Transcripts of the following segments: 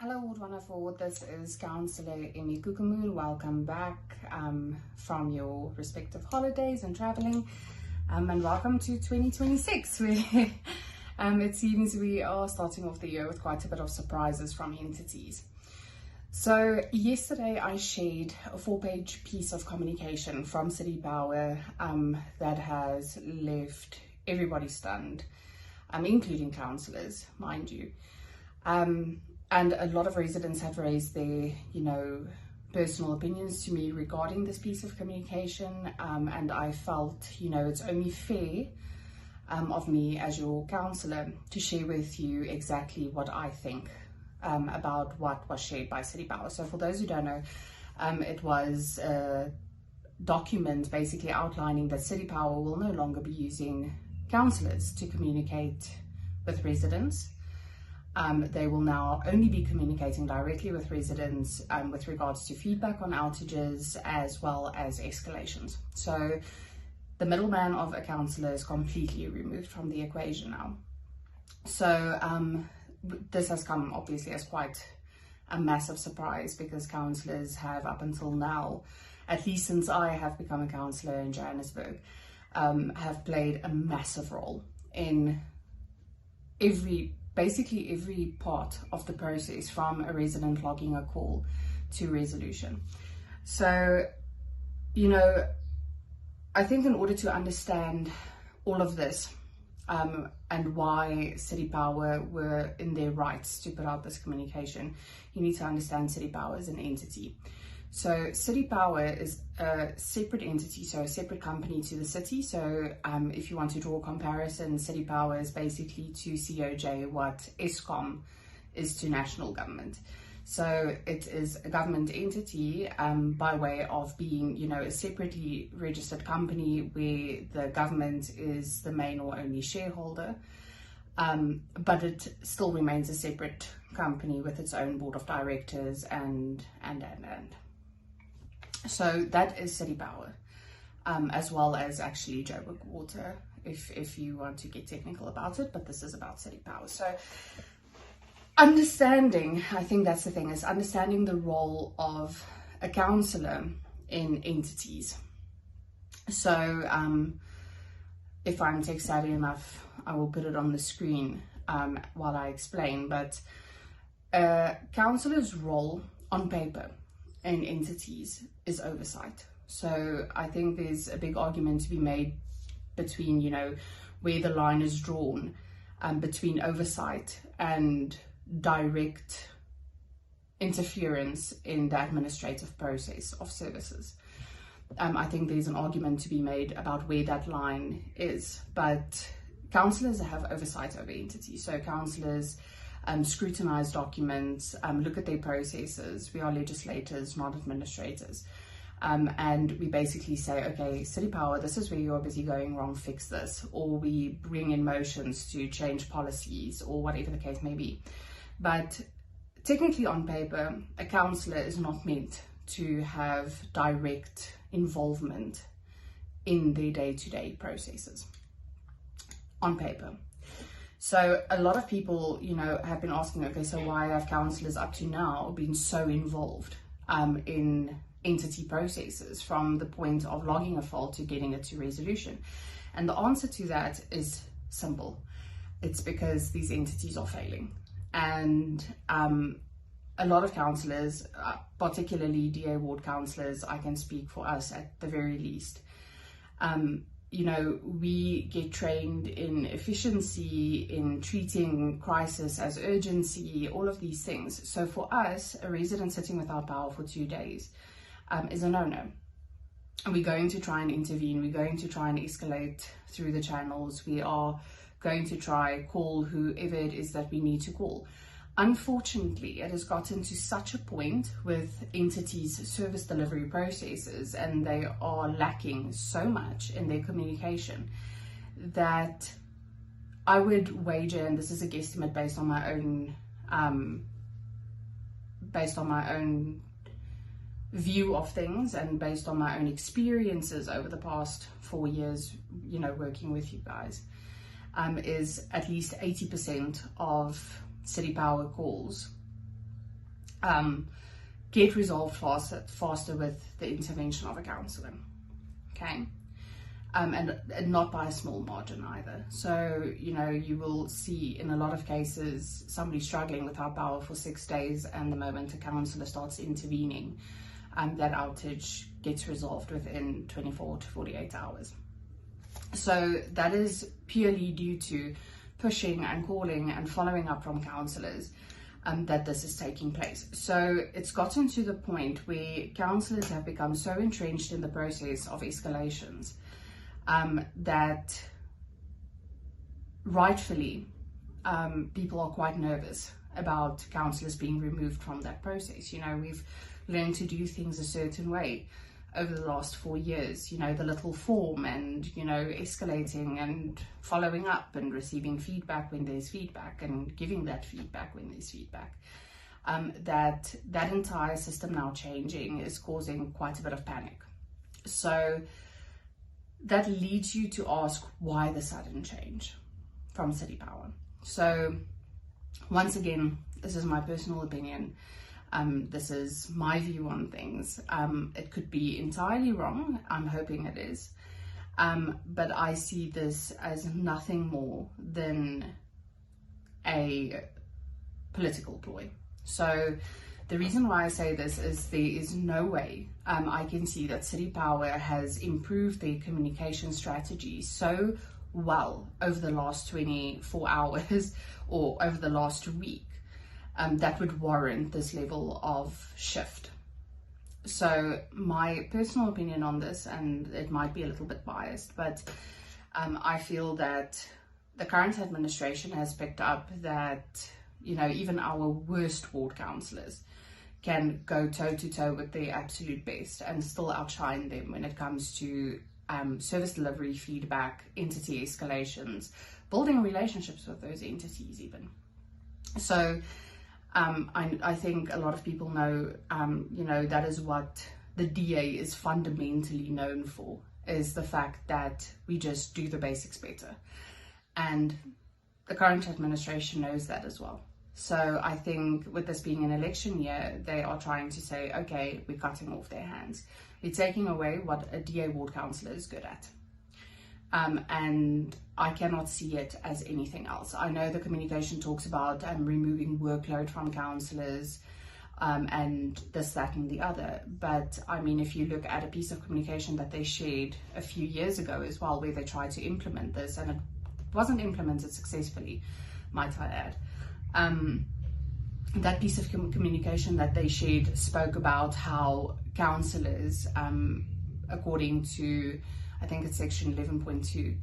Hello, Ward 104. This is Councillor Emi Koekemoer. Welcome back from your respective holidays and traveling, and welcome to 2026, where it seems we are starting off the year with quite a bit of surprises from entities. So yesterday I shared a 4-page piece of communication from City Power that has left everybody stunned, including councillors, mind you. And a lot of residents have raised their, personal opinions to me regarding this piece of communication. And I felt, it's only fair of me as your councillor to share with you exactly what I think about what was shared by City Power. So for those who don't know, it was a document basically outlining that City Power will no longer be using councillors to communicate with residents. They will now only be communicating directly with residents with regards to feedback on outages as well as escalations. So the middleman of a councillor is completely removed from the equation now. So this has come obviously as quite a massive surprise, because councillors have up until now, at least since I have become a councillor in Johannesburg, have played a massive role in basically every part of the process, from a resident logging a call to resolution. So, I think in order to understand all of this and why City Power were in their rights to put out this communication, you need to understand City Power as an entity. So City Power is a separate entity, so a separate company to the city. So if you want to draw a comparison, City Power is basically to COJ what Eskom is to national government. So it is a government entity by way of being, a separately registered company where the government is the main or only shareholder. But it still remains a separate company with its own board of directors and. So that is City Power, as well as actually Joburg Water, if you want to get technical about it, but this is about City Power. So understanding, I think that's the thing, is understanding the role of a councillor in entities. So if I'm tech savvy enough, I will put it on the screen while I explain, but a councillor's role on paper in entities is oversight. So I think there's a big argument to be made between, where the line is drawn between oversight and direct interference in the administrative process of services. I think there's an argument to be made about where that line is, but councillors have oversight over entities. So councillors scrutinize documents, look at their processes. We are legislators, not administrators. And we basically say, okay, City Power, this is where you're busy going wrong, fix this. Or we bring in motions to change policies or whatever the case may be. But technically on paper, a councillor is not meant to have direct involvement in their day-to-day processes on paper. So a lot of people, have been asking, okay, so why have councillors up to now been so involved in entity processes from the point of logging a fault to getting it to resolution? And the answer to that is simple. It's because these entities are failing. And a lot of councillors, particularly DA ward councillors, I can speak for us at the very least, we get trained in efficiency, in treating crisis as urgency, all of these things. So for us, a resident sitting without power for 2 days is a no-no. And we're going to try and intervene. We're going to try and escalate through the channels. We are going to try call whoever it is that we need to call. Unfortunately, it has gotten to such a point with entities' service delivery processes, and they are lacking so much in their communication, that I would wager, and this is a guesstimate based on my own view of things and based on my own experiences over the past 4 years, working with you guys, is at least 80% of City Power calls get resolved faster with the intervention of a councillor. Okay. And not by a small margin either. So, you know, you will see in a lot of cases somebody struggling without power for 6 days, and the moment a councillor starts intervening, that outage gets resolved within 24 to 48 hours. So that is purely due to pushing and calling and following up from councillors that this is taking place. So it's gotten to the point where councillors have become so entrenched in the process of escalations that rightfully people are quite nervous about councillors being removed from that process. You know, we've learned to do things a certain way over the last 4 years, you know, the little form and, you know, escalating and following up and receiving feedback when there's feedback and giving that feedback when there's feedback. That entire system now changing is causing quite a bit of panic. So that leads you to ask, why the sudden change from City Power? So once again, this is my personal opinion. This is my view on things. It could be entirely wrong. I'm hoping it is. But I see this as nothing more than a political ploy. So the reason why I say this is there is no way I can see that City Power has improved their communication strategy so well over the last 24 hours or over the last week that would warrant this level of shift. So my personal opinion on this, and it might be a little bit biased, but I feel that the current administration has picked up that, you know, even our worst ward councillors can go toe to toe with their absolute best and still outshine them when it comes to service delivery, feedback, entity escalations, building relationships with those entities even. So I think a lot of people know, you know, that is what the DA is fundamentally known for, is the fact that we just do the basics better. And the current administration knows that as well. So I think with this being an election year, they are trying to say, okay, we're cutting off their hands. We're taking away what a DA ward councillor is good at. And I cannot see it as anything else. I know the communication talks about removing workload from councillors and this, that and the other. But I mean, if you look at a piece of communication that they shared a few years ago as well, where they tried to implement this and it wasn't implemented successfully, might I add. That piece of communication that they shared spoke about how councillors, according to, I think it's section 11.2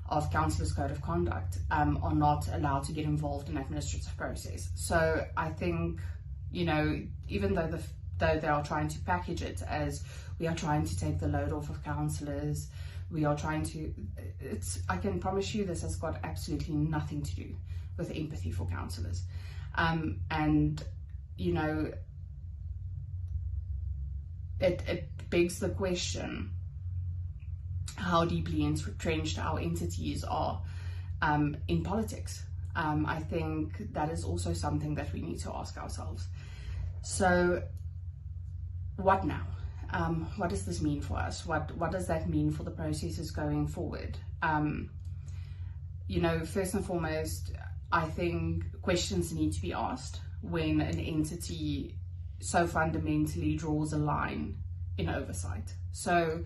of Councillors Code of Conduct, are not allowed to get involved in administrative process. So I think, you know, even though they are trying to package it as we are trying to take the load off of councillors, we are trying to, I can promise you this has got absolutely nothing to do with empathy for councillors. And, you know, it begs the question, how deeply entrenched our entities are in politics. I think that is also something that we need to ask ourselves. So what now? What does this mean for us? What does that mean for the processes going forward? You know, first and foremost, I think questions need to be asked when an entity so fundamentally draws a line in oversight. So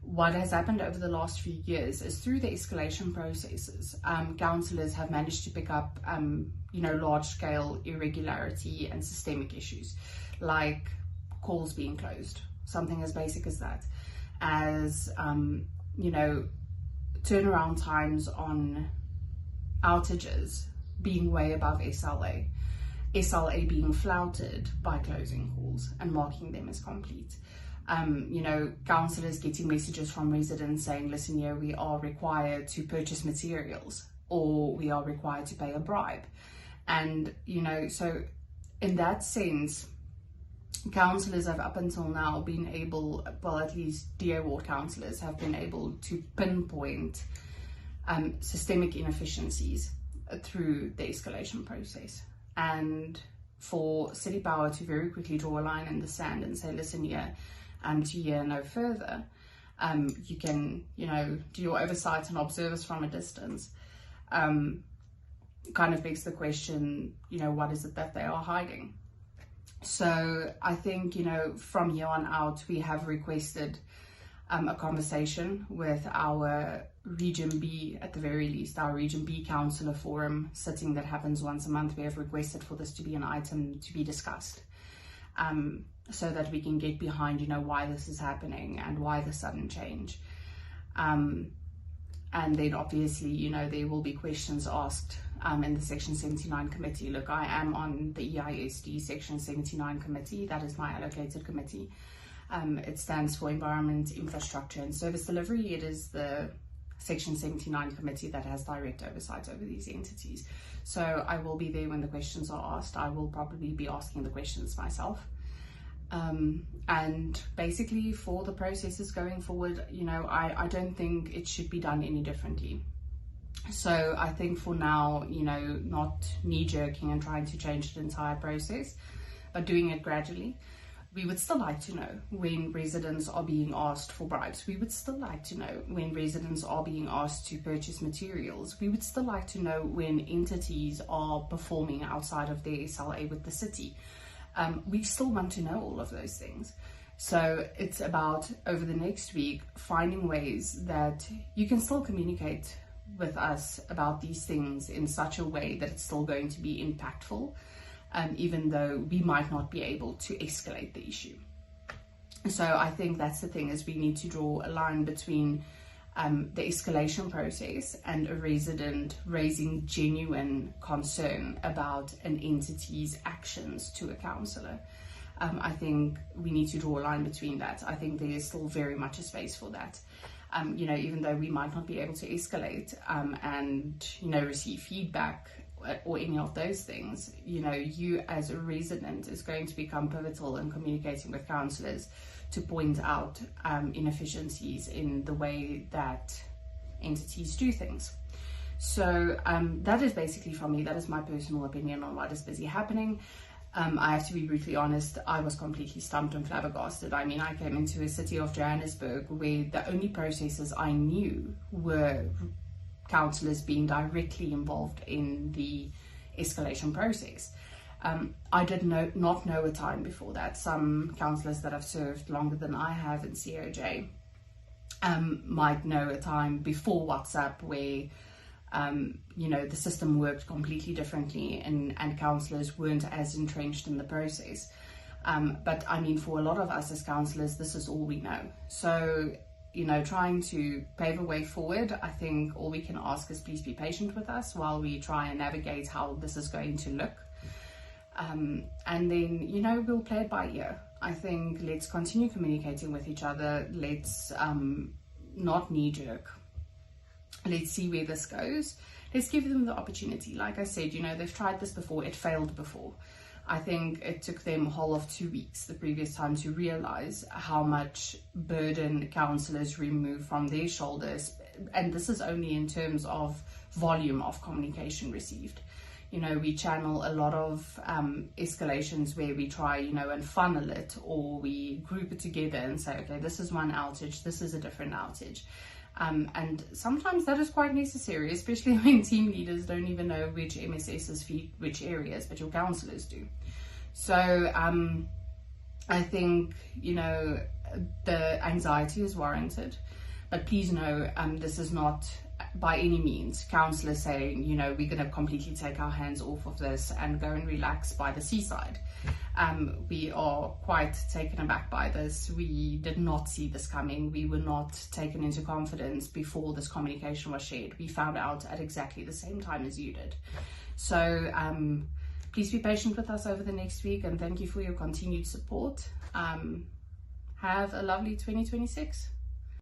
what has happened over the last few years is through the escalation processes, councillors have managed to pick up, you know, large-scale irregularity and systemic issues, like calls being closed, something as basic as that, as, you know, turnaround times on outages being way above SLA being flouted by closing calls and marking them as complete. You know, councillors getting messages from residents saying, listen here, we are required to purchase materials or we are required to pay a bribe. And, you know, so in that sense, councillors have up until now been able, well, at least DA ward councillors have been able to pinpoint systemic inefficiencies through the escalation process. And for City Power to very quickly draw a line in the sand and say, listen here, to here no further. You can, do your oversight and observe us from a distance. Kind of begs the question, what is it that they are hiding? So I think, from here on out, we have requested a conversation with our Region B, at the very least, our Region B Councillor Forum sitting that happens once a month. We have requested for this to be an item to be discussed, so that we can get behind, why this is happening and why the sudden change. And then obviously, there will be questions asked in the Section 79 committee. Look, I am on the EISD Section 79 committee. That is my allocated committee. It stands for Environment, Infrastructure and Service Delivery. It is the Section 79 committee that has direct oversight over these entities. So I will be there when the questions are asked. I will probably be asking the questions myself. And basically for the processes going forward, I don't think it should be done any differently. So I think for now, not knee-jerking and trying to change the entire process, but doing it gradually. We would still like to know when residents are being asked for bribes. We would still like to know when residents are being asked to purchase materials. We would still like to know when entities are performing outside of their SLA with the city. We still want to know all of those things. So it's about, over the next week, finding ways that you can still communicate with us about these things in such a way that it's still going to be impactful, even though we might not be able to escalate the issue. So I think that's the thing, is we need to draw a line between the escalation process and a resident raising genuine concern about an entity's actions to a councillor. I think we need to draw a line between that. I think there is still very much a space for that. Even though we might not be able to escalate and receive feedback or any of those things, you as a resident is going to become pivotal in communicating with councillors to point out inefficiencies in the way that entities do things. So that is basically from me. That is my personal opinion on what is busy happening. I have to be brutally honest, I was completely stumped and flabbergasted. I mean, I came into a city of Johannesburg where the only processes I knew were councillors being directly involved in the escalation process. I did not know a time before that. Some councillors that have served longer than I have in COJ might know a time before WhatsApp where the system worked completely differently and councillors weren't as entrenched in the process. But I mean, for a lot of us as councillors, this is all we know. So, trying to pave a way forward, I think all we can ask is please be patient with us while we try and navigate how this is going to look. And then, we'll play it by ear. I think let's continue communicating with each other. Let's not knee-jerk. Let's see where this goes. Let's give them the opportunity. Like I said, they've tried this before. It failed before. I think it took them a whole of 2 weeks the previous time to realize how much burden councillors remove from their shoulders. And this is only in terms of volume of communication received. We channel a lot of escalations where we try, and funnel it, or we group it together and say, okay, this is one outage, this is a different outage. And sometimes that is quite necessary, especially when team leaders don't even know which MSSs feed which areas, but your councillors do. So I think, the anxiety is warranted, but please know this is not by any means councillors saying, we're going to completely take our hands off of this and go and relax by the seaside. We are quite taken aback by this. We did not see this coming. We were not taken into confidence before this communication was shared. We found out at exactly the same time as you did. So please be patient with us over the next week, and thank you for your continued support. Have a lovely 2026.